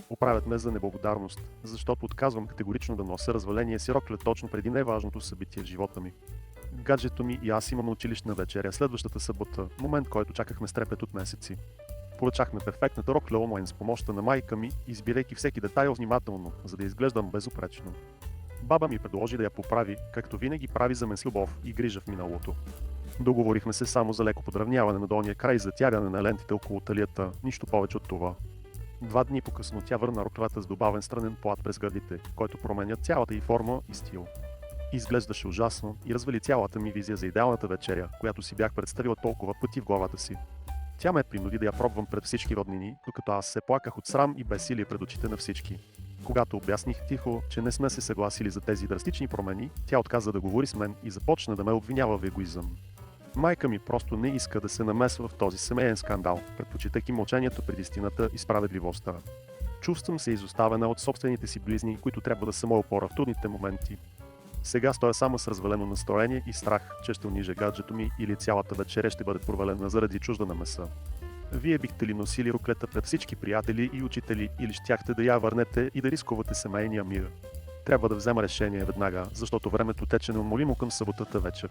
Оправят ме за неблагодарност, защото отказвам категорично да нося разваления си рокле точно преди най-важното събитие в живота ми. Гаджето ми и аз имаме училищна вечеря следващата събота, момент, който чакахме с трепет от месеци. Поръчахме перфектната рокля онлайн с помощта на майка ми, избирайки всеки детайл внимателно, за да изглеждам безупречно. Баба ми предложи да я поправи, както винаги прави за мен с любов и грижа в миналото. Договорихме се само за леко подравняване на долния край и затягане на лентите около талията, нищо повече от това. 2 дни по-късно тя върна роклята с добавен странен плат през гърдите, който променя цялата й форма и стил. Изглеждаше ужасно и развали цялата ми визия за идеалната вечеря, която си бях представила толкова пъти в главата си. Тя ме принуди да я пробвам пред всички роднини, докато аз се плаках от срам и безсилие пред очите на всички. Когато обясних тихо, че не сме се съгласили за тези драстични промени, тя отказа да говори с мен и започна да ме обвинява в егоизъм. Майка ми просто не иска да се намесва в този семейен скандал, предпочитайки мълчанието пред истината и справедливостта. Чувствам се изоставена от собствените си близни, които трябва да са моя опора в трудните моменти. Сега стоя само с развалено настроение и страх, че ще униже гаджето ми или цялата вечеря ще бъде провалена заради чужда намеса. Вие бихте ли носили роклета пред всички приятели и учители или щяхте да я върнете и да рискувате семейния мир? Трябва да взема решение веднага, защото времето тече неумолимо към съботата вечер.